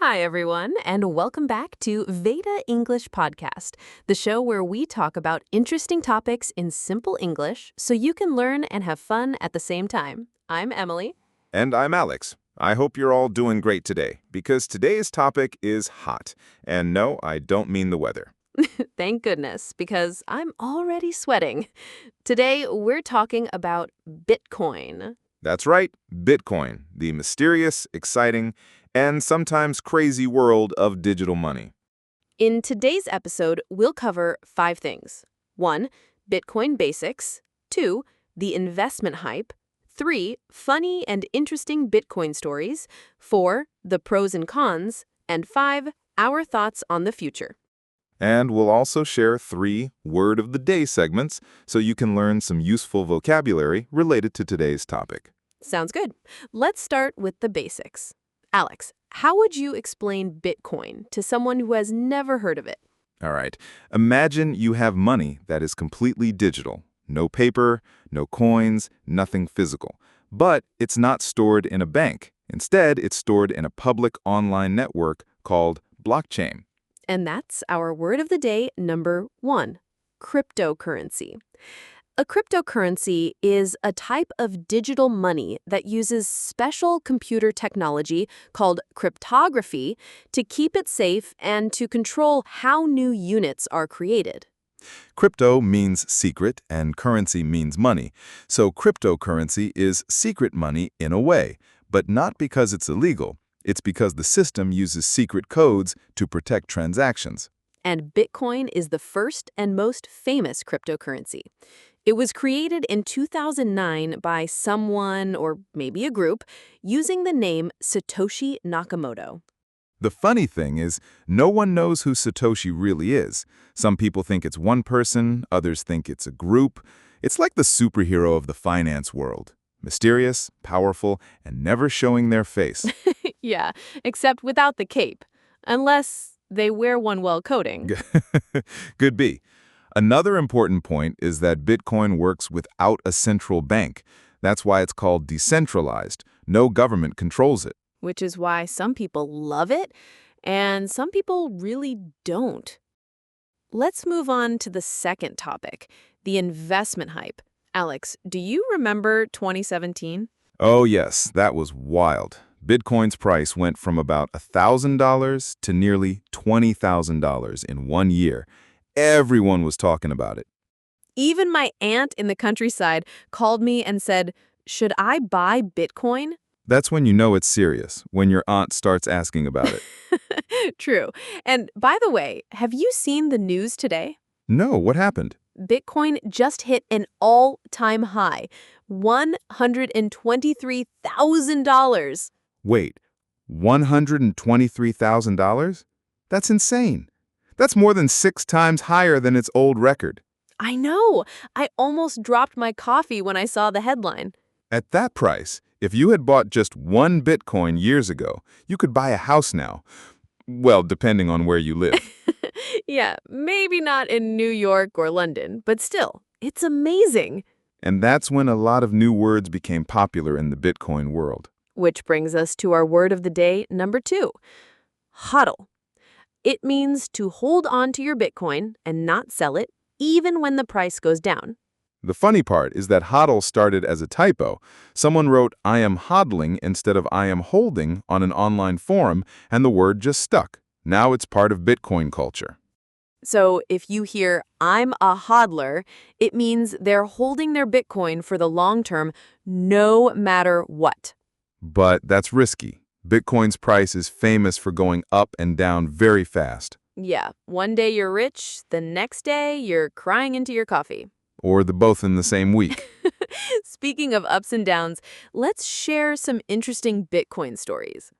Hi, everyone, and welcome back to Veida English Podcast, the show where we talk about interesting topics in simple English so you can learn and have fun at the same time. I'm Emily. And I'm Alex. I hope you're all doing great today, because today's topic is hot. And no, I don't mean the weather. Thank goodness, because I'm already sweating. Today, we're talking about Bitcoin. That's right, Bitcoin, the mysterious, exciting, and sometimes crazy world of digital money. In today's episode, we'll cover 5 things. 1. Bitcoin basics. 2. The investment hype. 3. Funny and interesting Bitcoin stories. 4. The pros and cons. And 5. Our thoughts on the future. And we'll also share 3 Word of the Day segments so you can learn some useful vocabulary related to today's topic. Sounds good. Let's start with the basics. Alex, how would you explain Bitcoin to someone who has never heard of it? All right, imagine you have money that is completely digital. No paper, no coins, nothing physical. But it's not stored in a bank. Instead, it's stored in a public online network called blockchain. And that's our word of the day, number 1, cryptocurrency. A cryptocurrency is a type of digital money that uses special computer technology called cryptography to keep it safe and to control how new units are created. Crypto means secret and currency means money. So cryptocurrency is secret money in a way, but not because it's illegal. It's because the system uses secret codes to protect transactions. And Bitcoin is the first and most famous cryptocurrency. It was created in 2009 by someone, or maybe a group, using the name Satoshi Nakamoto. The funny thing is, no one knows who Satoshi really is. Some people think it's one person, others think it's a group. It's like the superhero of the finance world. Mysterious, powerful, and never showing their face. Yeah, except without the cape. Unless they wear one while coding. Could be. Another important point is that Bitcoin works without a central bank. That's why it's called decentralized. No government controls it. Which is why some people love it, and some people really don't. Let's move on to the second topic, the investment hype. Alex, do you remember 2017? Oh yes, that was wild. Bitcoin's price went from about $1,000 to nearly $20,000 in 1 year. Everyone was talking about it. Even my aunt in the countryside called me and said, "Should I buy Bitcoin?" That's when you know it's serious, when your aunt starts asking about it. True. And by the way, have you seen the news today? No, what happened? Bitcoin just hit an all-time high, $123,000. Wait, $123,000? That's insane. That's more than 6 times higher than its old record. I know. I almost dropped my coffee when I saw the headline. At that price, if you had bought just 1 Bitcoin years ago, you could buy a house now. Well, depending on where you live. Yeah, maybe not in New York or London, but still, it's amazing. And that's when a lot of new words became popular in the Bitcoin world. Which brings us to our word of the day, number 2, HODL. It means to hold on to your Bitcoin and not sell it, even when the price goes down. The funny part is that HODL started as a typo. Someone wrote, "I am hodling" instead of "I am holding" on an online forum, and the word just stuck. Now it's part of Bitcoin culture. So if you hear, "I'm a hodler," it means they're holding their Bitcoin for the long term, no matter what. But that's risky. Bitcoin's price is famous for going up and down very fast. Yeah, one day you're rich, the next day you're crying into your coffee. Or the both in the same week. Speaking of ups and downs, let's share some interesting Bitcoin stories.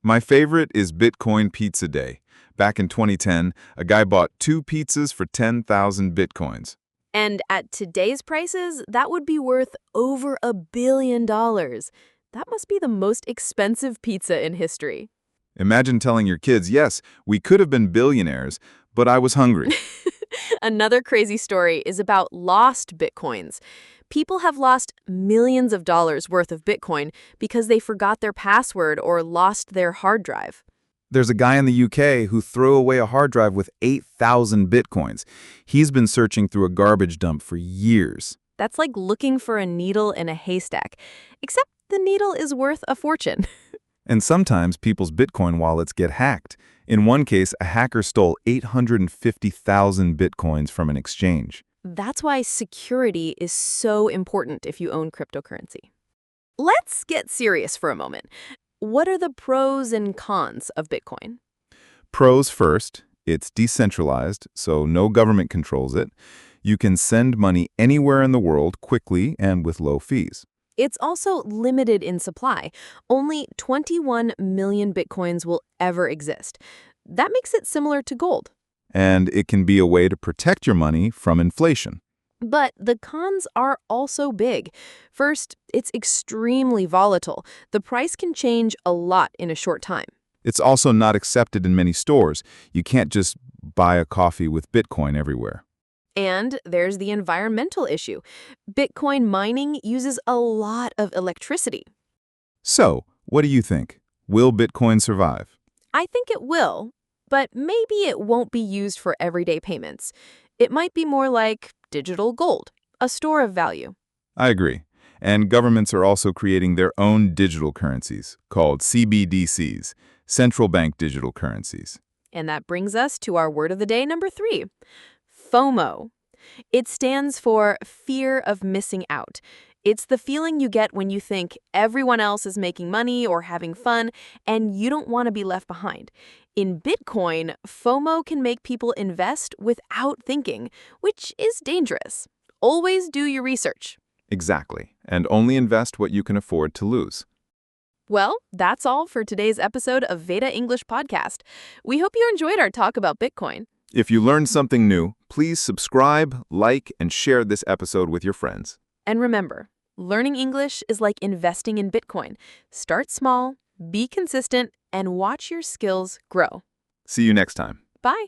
My favorite is Bitcoin Pizza Day. Back in 2010, a guy bought 2 pizzas for 10,000 Bitcoins. And at today's prices, that would be worth over $1 billion. That must be the most expensive pizza in history. Imagine telling your kids, "Yes, we could have been billionaires, but I was hungry." Another crazy story is about lost Bitcoins. People have lost millions of dollars worth of Bitcoin because they forgot their password or lost their hard drive. There's a guy in the UK who threw away a hard drive with 8,000 bitcoins. He's been searching through a garbage dump for years. That's like looking for a needle in a haystack, except the needle is worth a fortune. And sometimes people's Bitcoin wallets get hacked. In one case, a hacker stole 850,000 bitcoins from an exchange. That's why security is so important if you own cryptocurrency. Let's get serious for a moment. What are the pros and cons of Bitcoin? Pros first, it's decentralized, so no government controls it. You can send money anywhere in the world quickly and with low fees. It's also limited in supply. Only 21 million Bitcoins will ever exist. That makes it similar to gold. And it can be a way to protect your money from inflation. But the cons are also big. First, it's extremely volatile. The price can change a lot in a short time. It's also not accepted in many stores. You can't just buy a coffee with Bitcoin everywhere. And there's the environmental issue. Bitcoin mining uses a lot of electricity. So, what do you think? Will Bitcoin survive? I think it will, but maybe it won't be used for everyday payments. It might be more like digital gold, a store of value. I agree. And governments are also creating their own digital currencies, called CBDCs, central bank digital currencies. And that brings us to our word of the day number 3, FOMO. It stands for fear of missing out. It's the feeling you get when you think everyone else is making money or having fun, and you don't want to be left behind. In Bitcoin, FOMO can make people invest without thinking, which is dangerous. Always do your research. Exactly. And only invest what you can afford to lose. Well, that's all for today's episode of Veida English Podcast. We hope you enjoyed our talk about Bitcoin. If you learned something new, please subscribe, like, and share this episode with your friends. And remember, learning English is like investing in Bitcoin. Start small, be consistent, and watch your skills grow. See you next time. Bye.